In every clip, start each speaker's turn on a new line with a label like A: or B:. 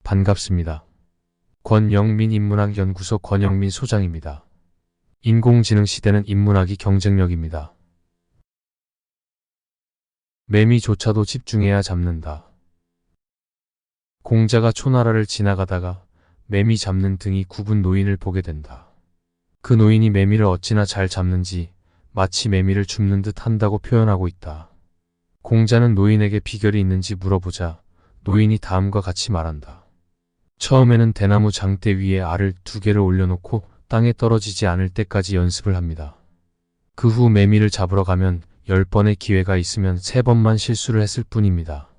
A: 반갑습니다. 권영민 인문학연구소 권영민 소장입니다. 인공지능 시대는 인문학이 경쟁력입니다. 매미조차도 집중해야 잡는다. 공자가 초나라를 지나가다가 매미 잡는 등이 굽은 노인을 보게 된다. 그 노인이 매미를 어찌나 잘 잡는지 마치 매미를 줍는 듯 한다고 표현하고 있다. 공자는 노인에게 비결이 있는지 물어보자 노인이 다음과 같이 말한다. 처음에는 대나무 장대 위에 알을 2개를 올려놓고 땅에 떨어지지 않을 때까지 연습을 합니다. 그 후 매미를 잡으러 가면 10번의 기회가 있으면 3번만 실수를 했을 뿐입니다.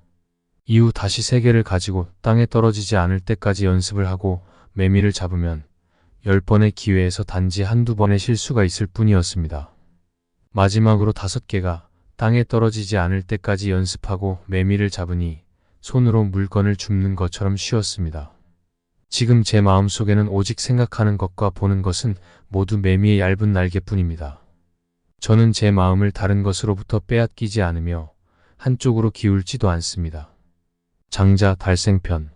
A: 이후 다시 3개를 가지고 땅에 떨어지지 않을 때까지 연습을 하고 매미를 잡으면 10번의 기회에서 단지 1~2번의 실수가 있을 뿐이었습니다. 마지막으로 5개가 땅에 떨어지지 않을 때까지 연습하고 매미를 잡으니 손으로 물건을 줍는 것처럼 쉬웠습니다. 지금 제 마음속에는 오직 생각하는 것과 보는 것은 모두 매미의 얇은 날개뿐입니다. 저는 제 마음을 다른 것으로부터 빼앗기지 않으며 한쪽으로 기울지도 않습니다. 장자 달생편.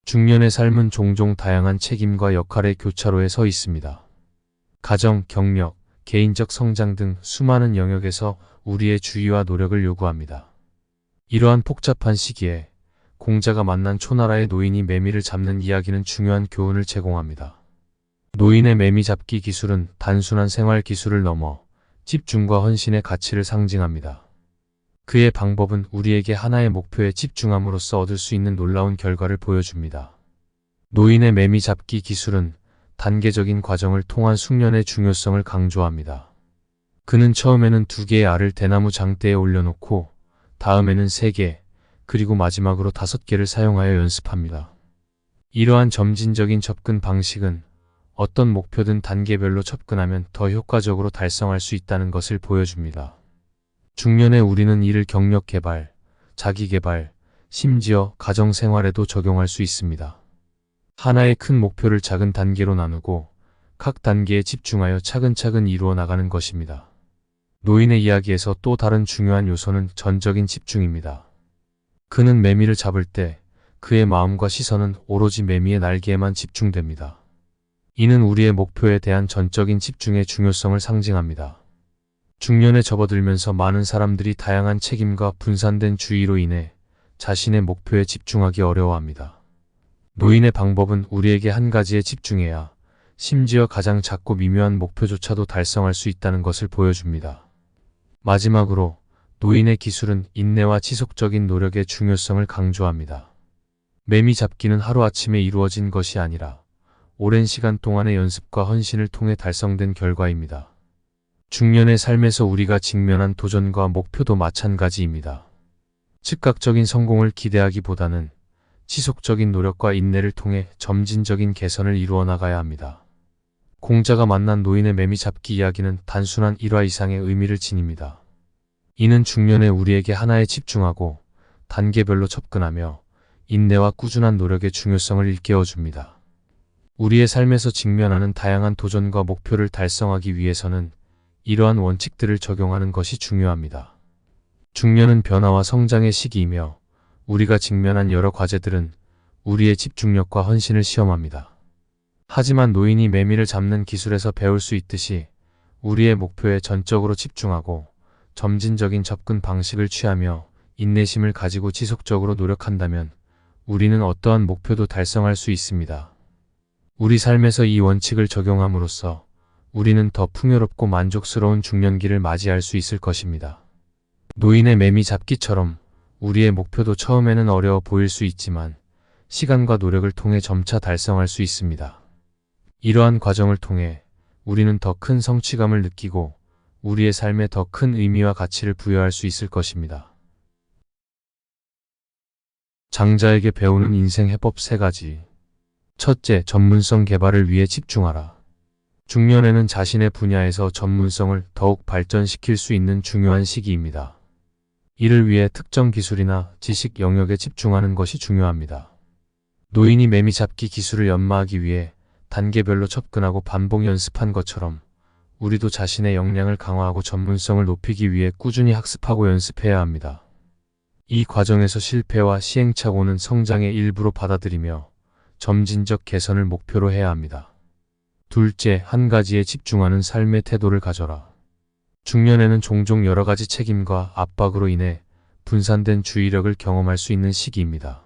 A: 중년의 삶은 종종 다양한 책임과 역할의 교차로에 서 있습니다. 가정, 경력, 개인적 성장 등 수많은 영역에서 우리의 주의와 노력을 요구합니다. 이러한 복잡한 시기에 공자가 만난 초나라의 노인이 매미를 잡는 이야기는 중요한 교훈을 제공합니다. 노인의 매미 잡기 기술은 단순한 생활 기술을 넘어 집중과 헌신의 가치를 상징합니다. 그의 방법은 우리에게 하나의 목표에 집중함으로써 얻을 수 있는 놀라운 결과를 보여줍니다. 노인의 매미 잡기 기술은 단계적인 과정을 통한 숙련의 중요성을 강조합니다. 그는 처음에는 2개의 알을 대나무 장대에 올려놓고 다음에는 3개, 그리고 마지막으로 5개를 사용하여 연습합니다. 이러한 점진적인 접근 방식은 어떤 목표든 단계별로 접근하면 더 효과적으로 달성할 수 있다는 것을 보여줍니다. 중년의 우리는 이를 경력 개발, 자기 개발, 심지어 가정 생활에도 적용할 수 있습니다. 하나의 큰 목표를 작은 단계로 나누고 각 단계에 집중하여 차근차근 이루어 나가는 것입니다. 노인의 이야기에서 또 다른 중요한 요소는 전적인 집중입니다. 그는 매미를 잡을 때 그의 마음과 시선은 오로지 매미의 날개에만 집중됩니다. 이는 우리의 목표에 대한 전적인 집중의 중요성을 상징합니다. 중년에 접어들면서 많은 사람들이 다양한 책임과 분산된 주의로 인해 자신의 목표에 집중하기 어려워합니다. 노인의 방법은 우리에게 한 가지에 집중해야 심지어 가장 작고 미묘한 목표조차도 달성할 수 있다는 것을 보여줍니다. 마지막으로 노인의 기술은 인내와 지속적인 노력의 중요성을 강조합니다. 매미 잡기는 하루아침에 이루어진 것이 아니라 오랜 시간 동안의 연습과 헌신을 통해 달성된 결과입니다. 중년의 삶에서 우리가 직면한 도전과 목표도 마찬가지입니다. 즉각적인 성공을 기대하기보다는 지속적인 노력과 인내를 통해 점진적인 개선을 이루어 나가야 합니다. 공자가 만난 노인의 매미 잡기 이야기는 단순한 일화 이상의 의미를 지닙니다. 이는 중년의 우리에게 하나에 집중하고 단계별로 접근하며 인내와 꾸준한 노력의 중요성을 일깨워줍니다. 우리의 삶에서 직면하는 다양한 도전과 목표를 달성하기 위해서는 이러한 원칙들을 적용하는 것이 중요합니다. 중년은 변화와 성장의 시기이며 우리가 직면한 여러 과제들은 우리의 집중력과 헌신을 시험합니다. 하지만 노인이 매미를 잡는 기술에서 배울 수 있듯이 우리의 목표에 전적으로 집중하고 점진적인 접근 방식을 취하며 인내심을 가지고 지속적으로 노력한다면 우리는 어떠한 목표도 달성할 수 있습니다. 우리 삶에서 이 원칙을 적용함으로써 우리는 더 풍요롭고 만족스러운 중년기를 맞이할 수 있을 것입니다. 노인의 매미 잡기처럼 우리의 목표도 처음에는 어려워 보일 수 있지만 시간과 노력을 통해 점차 달성할 수 있습니다. 이러한 과정을 통해 우리는 더 큰 성취감을 느끼고 우리의 삶에 더 큰 의미와 가치를 부여할 수 있을 것입니다. 장자에게 배우는 인생 해법 3가지. 첫째, 전문성 개발을 위해 집중하라. 중년에는 자신의 분야에서 전문성을 더욱 발전시킬 수 있는 중요한 시기입니다. 이를 위해 특정 기술이나 지식 영역에 집중하는 것이 중요합니다. 노인이 매미 잡기 기술을 연마하기 위해 단계별로 접근하고 반복 연습한 것처럼 우리도 자신의 역량을 강화하고 전문성을 높이기 위해 꾸준히 학습하고 연습해야 합니다. 이 과정에서 실패와 시행착오는 성장의 일부로 받아들이며 점진적 개선을 목표로 해야 합니다. 둘째, 한 가지에 집중하는 삶의 태도를 가져라. 중년에는 종종 여러 가지 책임과 압박으로 인해 분산된 주의력을 경험할 수 있는 시기입니다.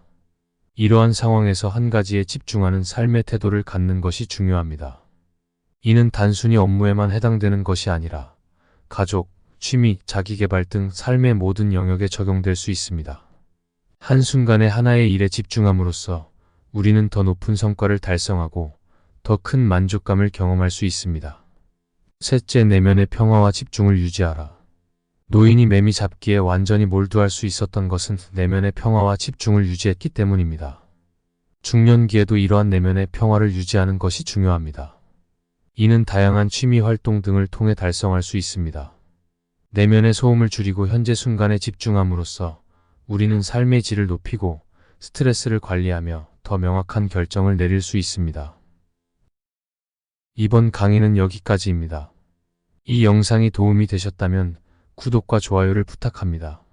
A: 이러한 상황에서 한 가지에 집중하는 삶의 태도를 갖는 것이 중요합니다. 이는 단순히 업무에만 해당되는 것이 아니라 가족, 취미, 자기개발 등 삶의 모든 영역에 적용될 수 있습니다. 한순간에 하나의 일에 집중함으로써 우리는 더 높은 성과를 달성하고 더 큰 만족감을 경험할 수 있습니다. 셋째, 내면의 평화와 집중을 유지하라. 노인이 매미 잡기에 완전히 몰두할 수 있었던 것은 내면의 평화와 집중을 유지했기 때문입니다. 중년기에도 이러한 내면의 평화를 유지하는 것이 중요합니다. 이는 다양한 취미 활동 등을 통해 달성할 수 있습니다. 내면의 소음을 줄이고 현재 순간에 집중함으로써 우리는 삶의 질을 높이고 스트레스를 관리하며 더 명확한 결정을 내릴 수 있습니다. 이번 강의는 여기까지입니다. 이 영상이 도움이 되셨다면 구독과 좋아요를 부탁합니다.